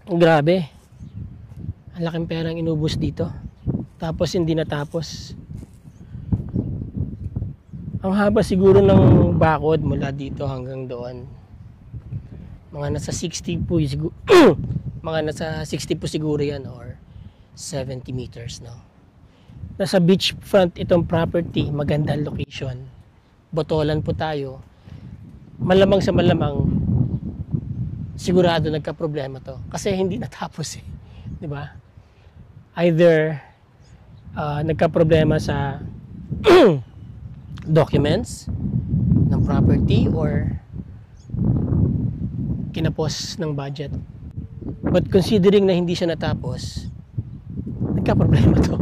Grabe. Ang laking perang inubos dito. Tapos hindi natapos. Ang haba siguro ng bakod mula dito hanggang doon. Mga nasa 60 po siguro. Mga nasa 60 po siguro yan or 70 meters, no. Nasa beachfront itong property, magandang location. Botolan po tayo. Malamang sa malamang sigurado nagka-problema to kasi hindi natapos eh, 'di ba? Either nagka-problema sa documents ng property or kinapos ng budget. But considering na hindi siya natapos, nagka-problema to,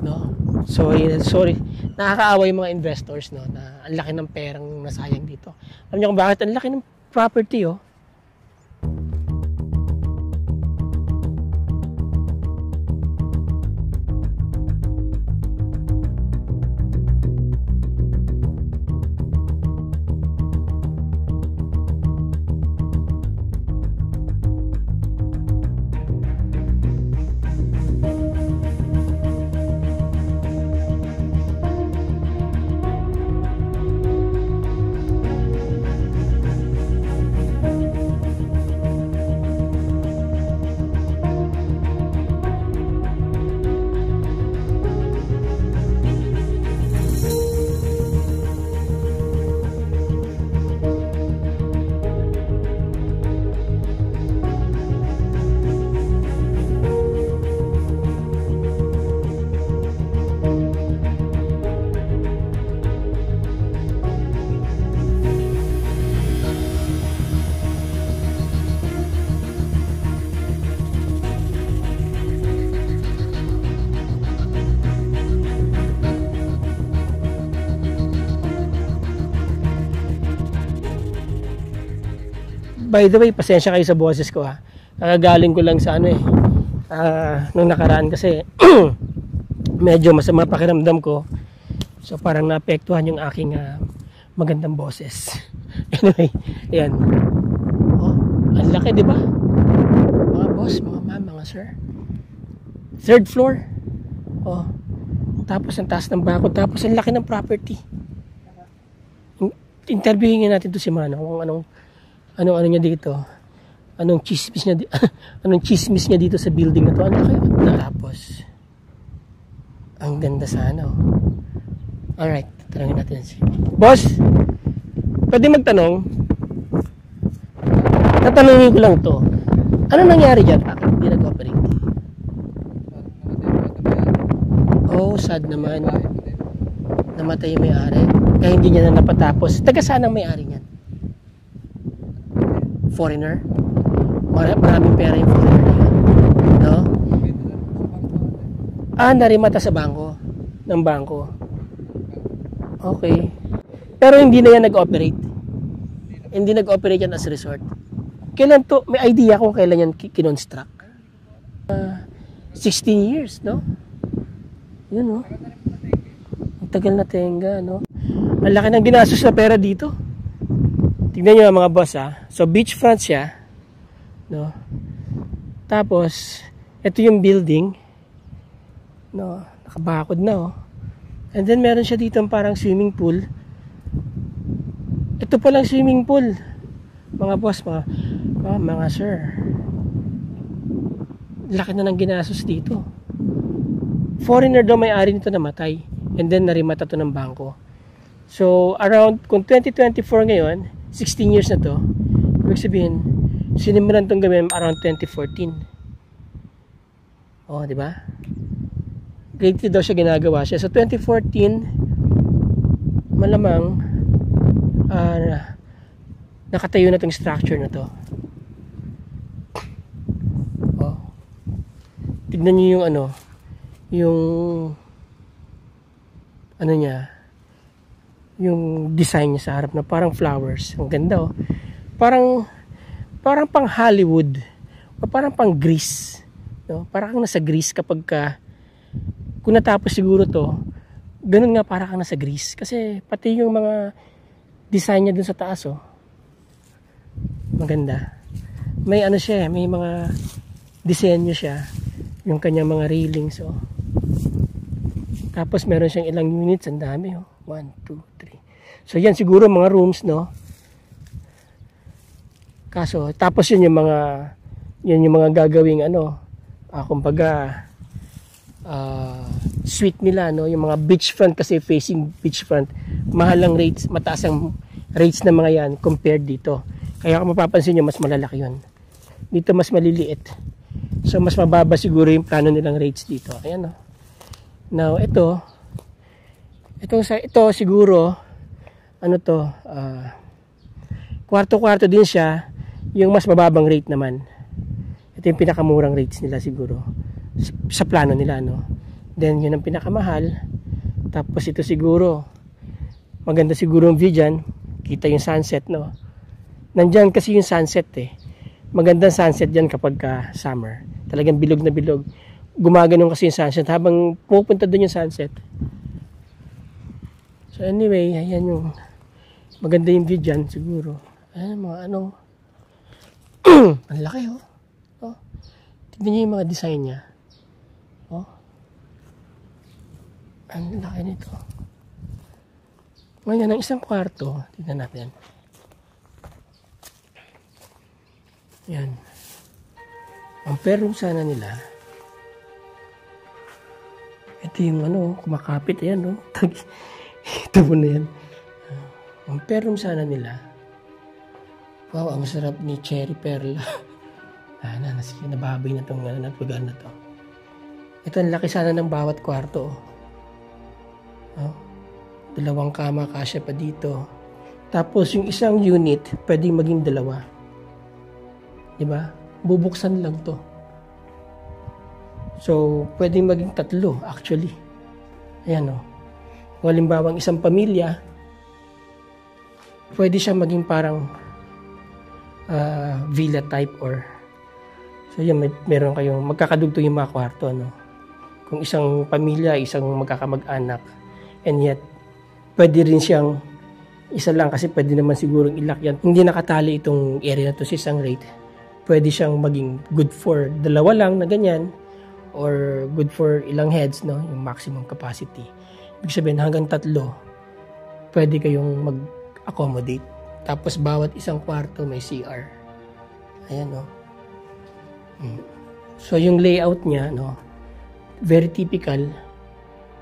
no? So, sorry, nakakaawa yung mga investors, no, na ang laki ng perang nasayang dito. Alam niyo kung bakit? Ang laki ng property, oh. By the way, pasensya kayo sa boses ko, ha. Kakagaling ko lang sa ano eh. Nung nakaraan kasi medyo masama pakiramdam ko. So parang naapektuhan yung aking magandang boses. Anyway, ayan. Oh, ang laki, di ba? Mga boss, mga ma'am, mga sir. Third floor. Oh. Tapos ang taas ng bako, tapos ang laki ng property. Interviewin natin to si Mano kung anong niya dito, anong chismis niya anong chismis niya dito sa building na to. Ano kayo? Tapos ang ganda sana, oh. Alright, tanongin natin si boss. Pwede magtanong? Tatanungin ko lang to, ano nangyari dyan? Bakit hindi nag-operate? Oh, sad naman, namatay yung may-ari kaya hindi niya na napatapos. Taga saan ang may-ari niyan? Foreigner? Maraming pera yung foreigner na yun, no? Narimata sa bangko ng bangko. Okay, pero hindi na yan nag-operate. Hindi nag-operate yan as resort. Kailan to? May idea kung kailan yan kinonstruct? 16 years, no? Yun, no? Ang tagal na tenga, no? Ang laki ng ginastos na pera dito. Tignan nyo mga boss, ha. So beachfront siya, no? Tapos ito yung building, no? Nakabakod na, oh. And then meron siya dito parang swimming pool. Ito pa lang swimming pool, mga boss, mga sir. Laki na ng ginastos dito. Foreigner daw may-ari nito, namatay. And then narimata to ng bangko. So around, kung 2024 ngayon, 16 years na to, ibig sabihin, sinimulan itong gawin around 2014. Oh, di ba? Grade 3 daw siya, ginagawa siya. So 2014, malamang, nakatayo na itong structure na to. Oh. Tignan nyo yung niya, yung design niya sa harap na parang flowers. Ang ganda, oh. Parang pang Hollywood o parang pang Greece, no? Parang kang nasa Greece kapag kung natapos siguro to, ganun nga, parang kang nasa Greece kasi pati yung mga design niya dun sa taas, oh. Maganda. may ano siya, may mga disenyo siya, yung kanyang mga railings. So, tapos meron siyang ilang units, ang dami. 1, 2, 3. So yan siguro mga rooms, no? Kaso, tapos yun yung mga gagawing ano, kumbaga, suite nila, no? Yung mga beachfront, kasi facing beachfront, mahal ang rates, mataas ang rates ng mga yan compared dito. Kaya kung mapapansin nyo, mas malalaki yun. Dito mas maliliit. So mas mababa siguro yung plano nilang rates dito. Ayan, no? Now ito siguro ano to, kwarto-kwarto din siya, yung mas mababang rate naman. Ito yung pinakamurang rates nila siguro sa plano nila, no? Then yun ang pinakamahal. Tapos ito siguro maganda siguro yung view dyan, kita yung sunset, no? Nandyan kasi yung sunset magandang sunset dyan kapag summer, talagang bilog na bilog, gumaganon kasi yung sunset habang pupunta doon yung sunset. So anyway, ayan yung maganda yung view dyan siguro. Ayan mga ano ang laki, oh. Tignan nyo yung mga design nya, ang laki nito. Ngayon ang isang kwarto, tignan natin. Yan. Ang room sana nila. Ito yung ano, kumakapit. Ayan, no? Ito mo na yan. Ang room sana nila. Wow, ang sarap ni Cherry Perla. Nababoy na itong lugar na to. Ito, ang laki sana ng bawat kwarto. Dalawang kama, kasya pa dito. Tapos yung isang unit, pwedeng maging dalawa. Diba? Bubuksan lang to. So, pwedeng maging tatlo actually. Ayan, o. Kung halimbawa isang pamilya, pwede siya maging parang villa type or so yan, meron kayong magkakadugtong yung mga kwarto, no? Kung isang pamilya, isang magkakamag-anak, and yet pwede rin siyang isa lang kasi pwede naman sigurong ilak yan. Hindi nakatali itong area na to sa isang rate. Pwede siyang maging good for dalawa lang na ganyan or good for ilang heads, no? Yung maximum capacity. Ibig sabihin hanggang 3 pwede kayong mag-accommodate. Tapos bawat isang kwarto may CR. Ayan, no? So yung layout niya, no? Very typical.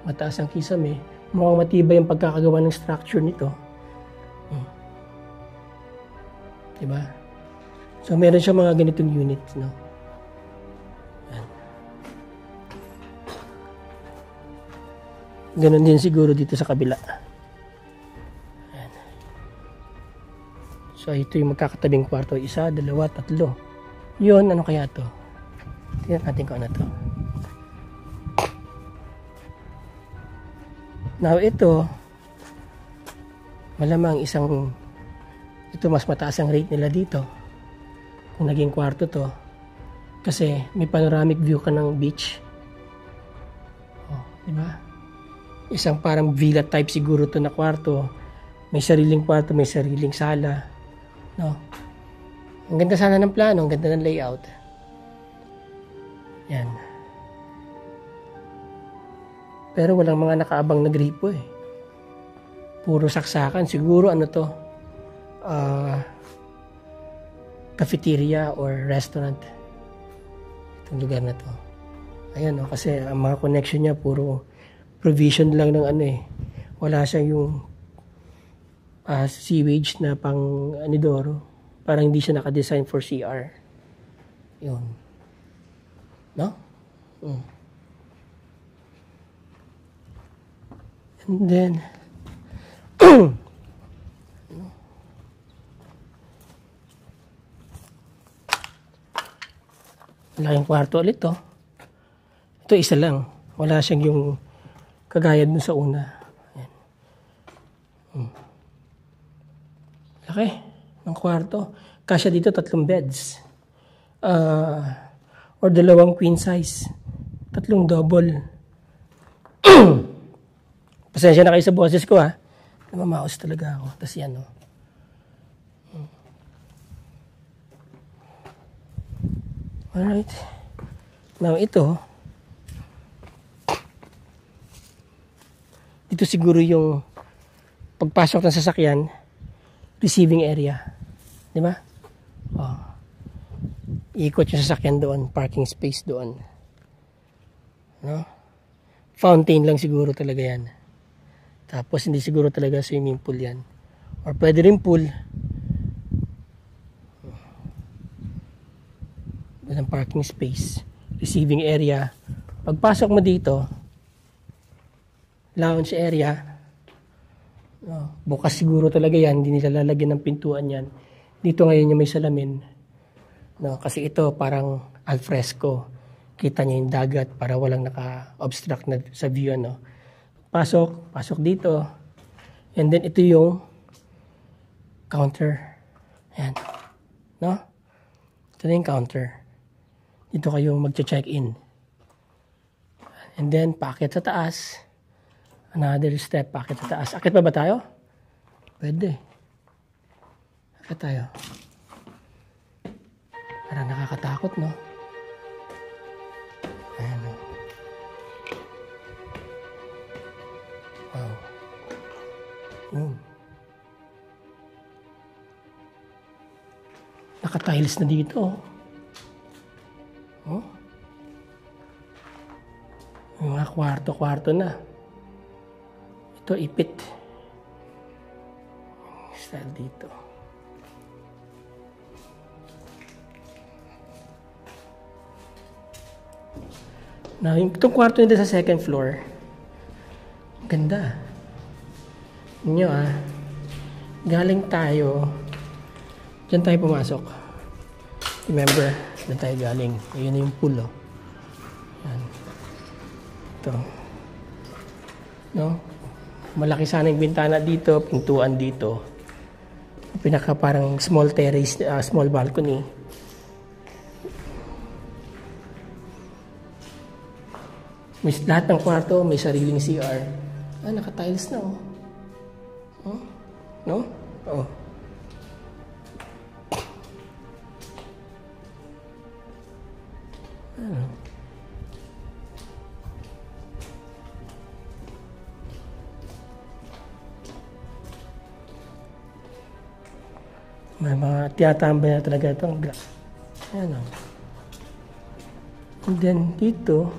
Mataas ang kisame. Mukhang matibay ang pagkakagawa ng structure nito. Diba? So, meron siya mga ganitong units, no? Yan. Ganon din siguro dito sa kabila. Yan. So, ito yung magkakatabing kwarto. 1, 2, 3. Yun, ano kaya to? Tingnan natin kung ano to. Now, ito, malamang ito mas mataas ang rate nila dito. Kung naging kwarto to, kasi may panoramic view ka ng beach. Diba? Isang parang villa type siguro to na kwarto. May sariling kwarto, may sariling sala, no? Ang ganda sana ng plano, ang ganda ng layout. Yan. Pero walang mga nakaabang na gripo Puro saksakan. Siguro ano to? Cafeteria or restaurant. Itong lugar na to. Ayan, kasi ang mga connection niya puro provision lang ng wala siya yung sewage na pang anidoro. Parang hindi siya nakadesign for CR. Yun. No? And then laking kwarto ulit to. Ito isa lang. Wala siyang yung kagaya dun sa una. Ayan. Laki ng kwarto. Kasya dito 3 beds. Or 2 queen size. 3 double. Pasensya na kayo sa boses ko, namamaos talaga ako. Tapos yan, Alright. Now, ito siguro yung pagpasok ng sasakyan, receiving area. Di ba? Oh. Ikot yung sasakyan doon, parking space doon. No? Fountain lang siguro talaga yan. Tapos hindi siguro talaga swimming pool yan. Or pwede rin pool. Doon ang parking space, receiving area. Pagpasok mo dito, lounge area. No, bukas siguro talaga yan, hindi nila lalagyan ng pintuan yan. Dito ngayon yung may salamin. No, kasi ito parang alfresco. Kita niyo yung dagat para walang naka-obstruct na sa view. No? Pasok dito. And then ito yung counter. Ayan. No? Ito na yung counter. Dito kayo magche-check-in. And then, paakit sa taas. Another step, paakit sa taas. Akit pa ba tayo? Pwede. Akit tayo. Parang nakakatakot, no? Ayan, no? Wow. Naka-tiles na dito, oh. Yung mga kwarto-kwarto na. Ito, ipit. Style dito. Now, itong kwarto nito sa second floor, ganda. Inyo galing tayo, dyan tayo pumasok. Remember, dyan tayo galing. Ayun na yung pool, oh. Yan. Ito. No? Malaki sana yung bintana dito, pintuan dito. Pinaka parang small terrace, small balcony. May lahat ng kwarto, may sariling CR. Naka-tiles na, oh. Oh? No? Oh. Ano? May mga tiyatambay na talaga itong glass. Ayan, o. And then, dito,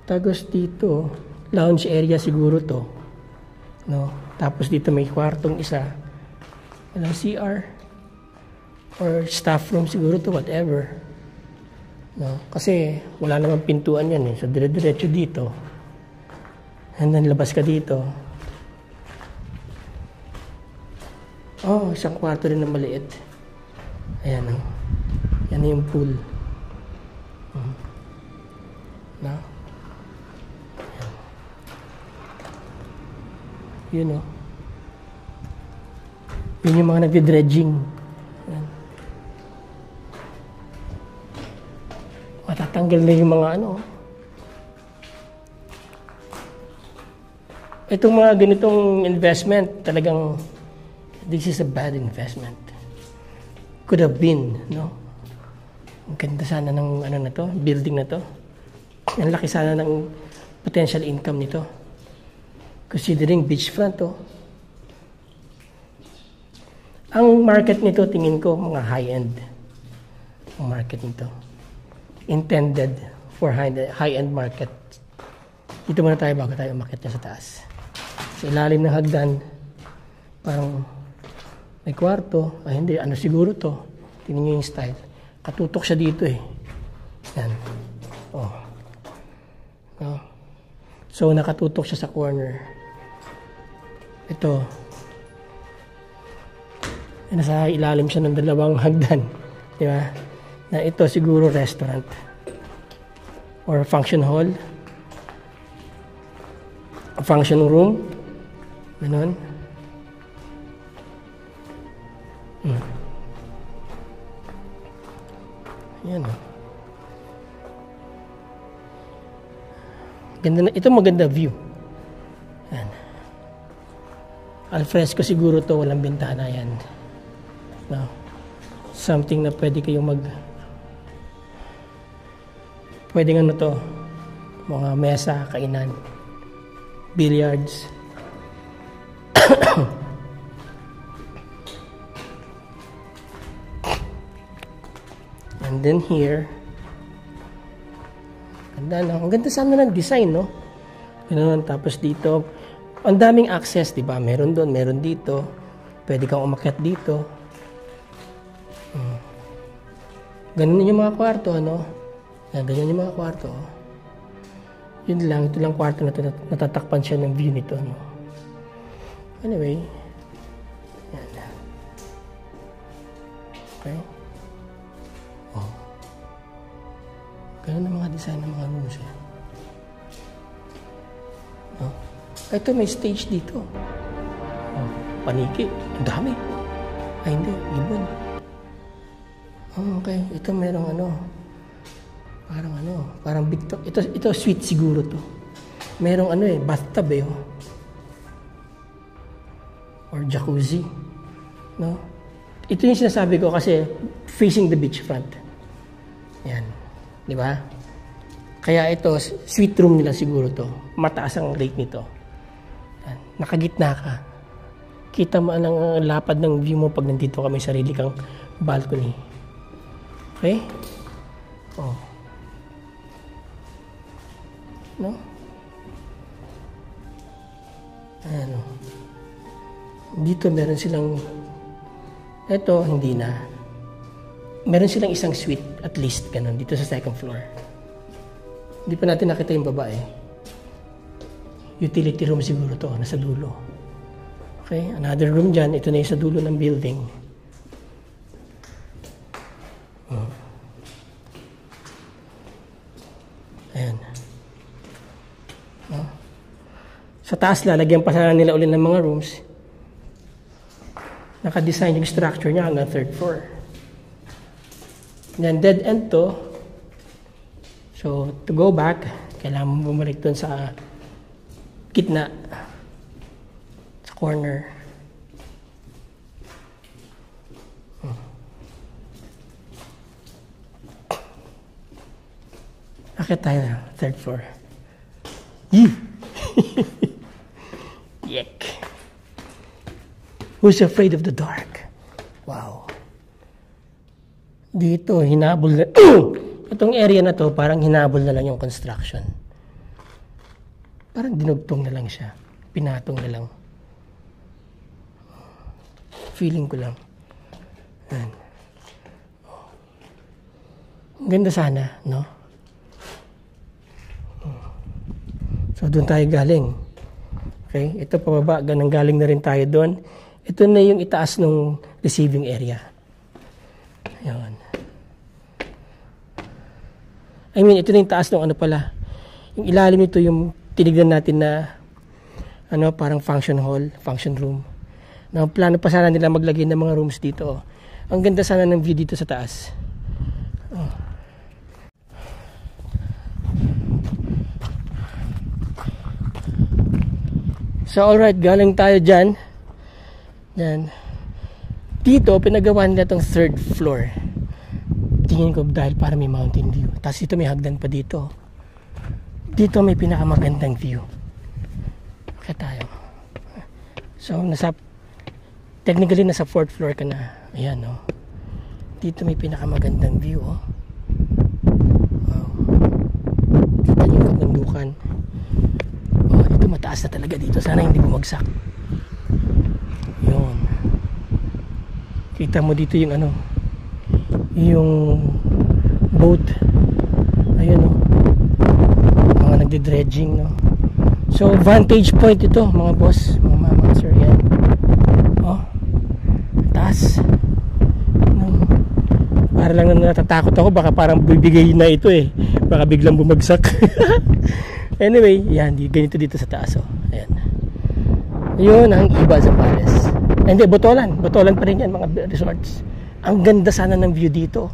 tagos dito, lounge area siguro to. No? Tapos dito may kwartong isa. Walang CR. Or staff room siguro to, whatever. No? Kasi wala namang pintuan yan, eh. So, dire-diretso dito. And then, labas ka dito. Oh, isang kwarto rin na maliit. Ayan, oh. Yan yung pool. No? Yun, oh. Yun yung mga nagdi-dredging. Ayan. Matatanggal na yung mga ano. Itong mga ganitong investment, talagang this is a bad investment. Could have been, no? Ang ganda sana ng ano na to, building na to. Ang laki sana ng potential income nito. Considering beachfront to. Ang market nito, tingin ko, mga high-end. Ang market nito. Intended for high-end market. Dito muna tayo bago tayo umakyat na sa taas. Sa ilalim ng hagdan, parang may kwarto. Ay, hindi. Ano siguro to? Tingnan nyo yung style. Katutok siya dito, eh. Yan. Oh. No? So, nakatutok siya sa corner. Ito. Nasa ilalim siya ng dalawang hagdan. Di ba? Na ito siguro restaurant. Or function hall. A function room. Ganon. Yan, oh. Ganda na. Ito maganda view. Yan. Alfresco siguro to, walang bintana yan. No. Something na pwede kayong pwedeng ano to, mga mesa, kainan, billiards. And then here, ganda na. Ang ganda sana ng design, no? Ganun. Tapos dito, ang daming access, di ba? Meron doon, meron dito. Pwede kang umakyat dito. Ganun yung mga kwarto, ano? Ganyan yung mga kwarto. Yun lang, ito lang kwarto na natatakpan siya ng view nito, no? Anyway. Yan. Okay. Oh. Ganun ang mga design ng mga rooms, eh. Oh. Ito, may stage dito. Oh, paniki. Ang dami. Ay, hindi. Ibon. Oh, okay. Ito merong ano. Parang big top. Ito suite siguro to. Merong ano eh, bathtub eh. Oh. Or jacuzzi. No? Ito yung sinasabi ko kasi facing the beach front. Yan. Di ba? Kaya ito, suite room nila siguro to. Mataas ang rate nito. Yan. Nakagitna ka. Kita mo ang lapad ng view mo pag nandito ka, may sarili kang balcony. Okay? Oh. No? Ayan. Dito meron silang, eto hindi na. Meron silang isang suite at least ganun dito sa second floor. Hindi pa natin nakita yung babae. Utility room siguro to, nasa dulo. Okay, another room dyan. Ito na yung sa dulo ng building. Ayan. Sa taas, lalagyan pa sana nila ulit ng mga rooms. Naka-design yung structure niya hanggang third floor. Then, dead end to. So, to go back, kailangan mo bumalik dun sa gitna. Sa corner. Akit tayo na, third floor. Yee! Yek! Who's afraid of the dark? Wow. Dito, hinabol na. Itong area na to, parang hinabol na lang yung construction. Parang dinugtong na lang siya. Pinatong na lang. Feeling ko lang. Ayan. Ganda sana, no? So, doon tayo galing. Okay? Ito pababa, ganang galing na rin tayo doon. Ito na yung itaas ng receiving area. Ayan. I mean, ito na yung taas ng ano pala. Yung ilalim nito yung tinignan natin na ano, parang function hall, function room. Na plano pa sana nila maglagay ng mga rooms dito. Ang ganda sana ng view dito sa taas. Oh. So, alright, galing tayo dyan. Yan. Dito, pinagawa nila itong third floor. Tingin ko dahil para may mountain view. Tapos dito may hagdan pa dito. Dito may pinakamagandang view. Kaya tayo. So, technically nasa fourth floor ka na. Ayan, no. Dito may pinakamagandang view, oh. Wow. Kita niyo yung kabundukan. Oh, ito mataas na talaga dito. Sana hindi bumagsak. Yun. Kita mo dito yung ano, yung boat. Ayun, no. Mga nagde-dredging, no. So, vantage point ito, mga boss, mga mama, sir, yan. Oh, taas. No. Para lang na natatakot ako, baka parang bibigay na ito eh. Baka biglang bumagsak. Anyway, yan, ganito dito sa taas, oh. Ayan. Yun ang iba sa Palace. Hindi, Botolan pa rin yan, mga resorts. Ang ganda sana ng view dito.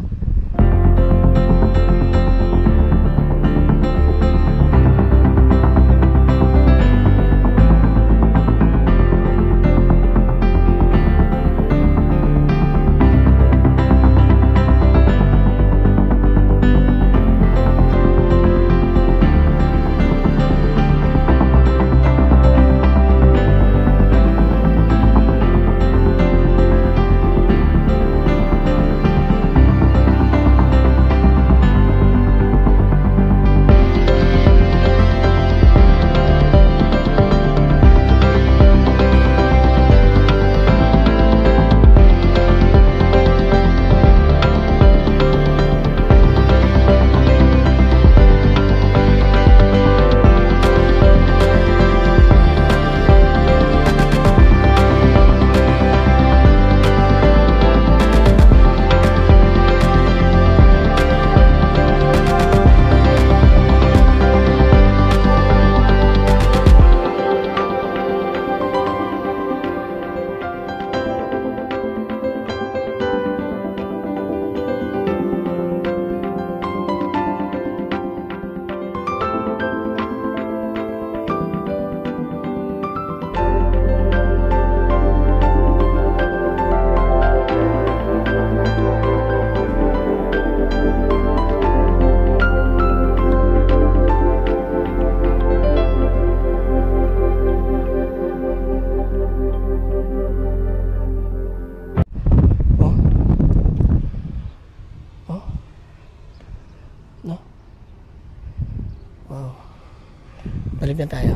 Balik na tayo.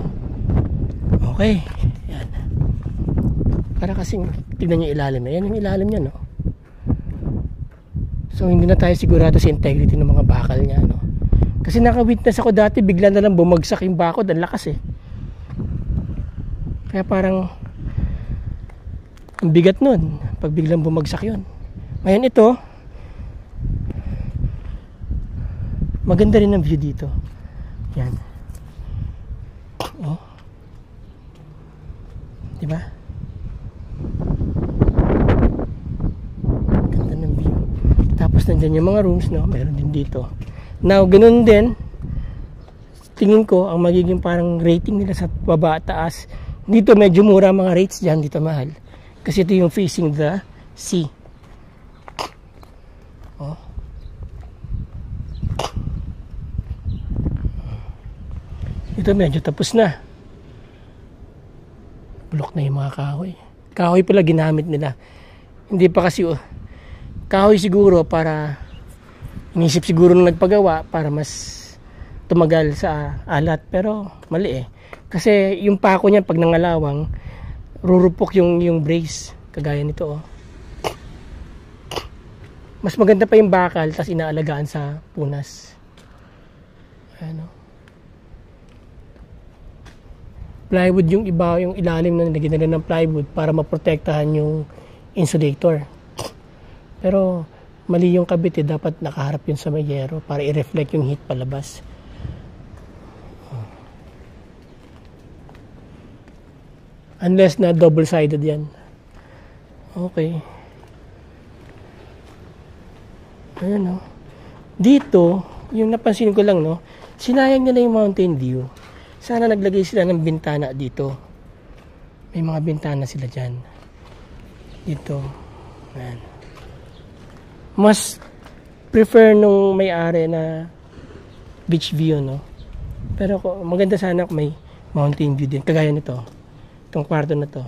Okay. Yan. Para kasing tignan nyo ilalim na. Yan yung ilalim niya, no? So hindi na tayo sigurado sa integrity ng mga bakal niya, no? Kasi naka-witness ako dati, bigla na lang bumagsak yung bakod. Ang lakas eh. Kaya parang ang bigat nun pag biglang bumagsak yun. Ngayon ito, maganda rin ang view dito. Yan. Oh. Diba? Ganda ng view. Tapos nandyan yung mga rooms, no? Meron din dito. Now, ganun din, tingin ko, ang magiging parang rating nila sa baba at taas. Dito medyo mura mga rates dyan, dito mahal. Kasi ito yung facing the sea. Oh. Ito medyo tapos na. Bulok na yung mga kahoy. Kahoy pala ginamit nila. Hindi pa kasi kahoy siguro para inisip siguro nung nagpagawa para mas tumagal sa alat. Pero mali eh. Kasi yung pako niya pag nangalawang rurupok yung brace. Kagaya nito oh. Mas maganda pa yung bakal tas inaalagaan sa punas. Ano? Plywood yung iba, yung ilalim na nilagyan nila ng plywood para maprotektahan yung insulator. Pero mali yung kabit eh, dapat nakaharap yun sa mayero para i-reflect yung heat palabas. Unless na double-sided yan. Okay. Ayan o. Dito, yung napansin ko lang no, sinayang nila yung mountain view. Sana naglagay sila ng bintana dito. May mga bintana sila dyan. Dito. Ayan. Mas prefer nung may-ari na beach view, no? Pero maganda sana kung may mountain view din. Kagaya nito. Itong kwarto na to.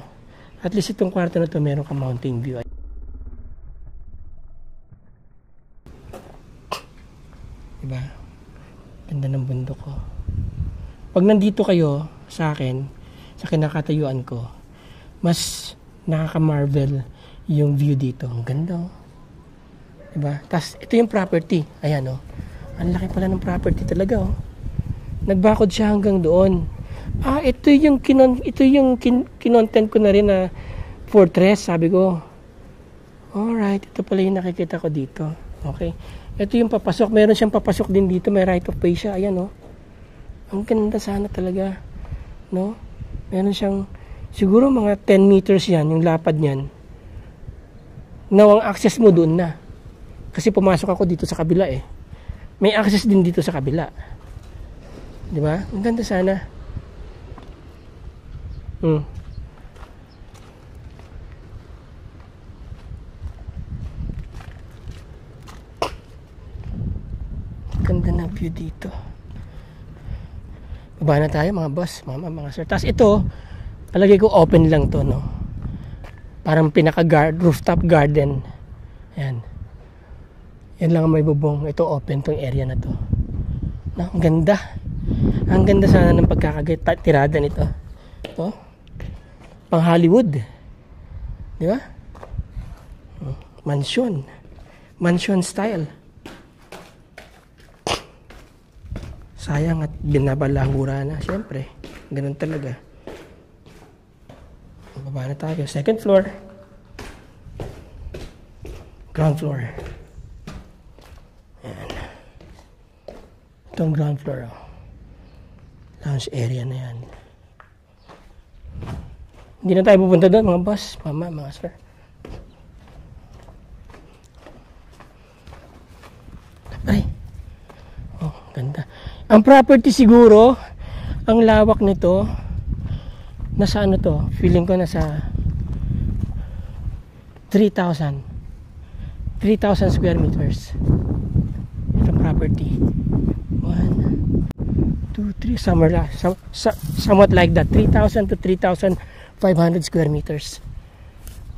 At least itong kwarto na to meron kang mountain view. Diba? Ganda ng bundok ko. Pag nandito kayo sa akin, sa kinakatayuan ko, mas nakaka-marvel yung view dito. Ang ganda oh. Diba? Tapos ito yung property. Ayan oh. Ang laki pala ng property talaga oh. Nagbakod siya hanggang doon. Ito yung kinontent ko na rin na fortress, sabi ko. Alright, ito pala yung nakikita ko dito. Okay. Ito yung papasok. Meron siyang papasok din dito. May right of way siya. Ayan oh. Ang ganda sana talaga, no? Meron siyang, siguro mga 10 meters yan, yung lapad niyan. Now, ang access mo doon na. Kasi pumasok ako dito sa kabila eh. May access din dito sa kabila. Di ba? Ang ganda sana. Ganda na view dito. Baba na tayo mga boss, mga sir. Tapos ito, palagay ko open lang to, no? Parang rooftop garden. Ayan. Yan lang ang may bubong. Ito open tong area na to. No, ang ganda. Ang ganda sana ng pagkakatirada nito. Ito. Pang Hollywood. Di ba? Mansion. Mansion style. Sayang at binabalahura na. Siyempre, ganun talaga. Baba na tayo. Second floor. Ground floor. Ayan. Itong ground floor. Oh. Lounge area na yan. Hindi na tayo pupunta doon mga boss, mama, mga sir. Ay. Oh, ganda. Ang property siguro, ang lawak nito, nasa ano to? Feeling ko nasa 3,000 square meters. Itong property. 1, 2, 3, somewhat like that. 3,000 to 3,500 square meters.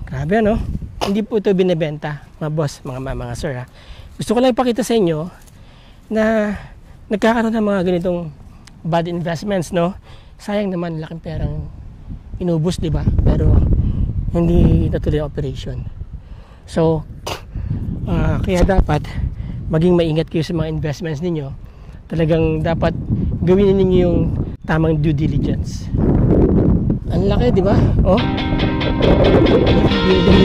Grabe ano? Hindi po ito binibenta, mga boss, mga sir ha. Gusto ko lang ipakita sa inyo na nagkakaroon ng mga ganitong bad investments, no? Sayang naman, laking perang inubos, di ba? Pero hindi natuloy ang operation. So, kaya dapat maging maingat kayo sa mga investments ninyo. Talagang dapat gawin ninyo yung tamang due diligence. Ang laki, di ba? Oh, building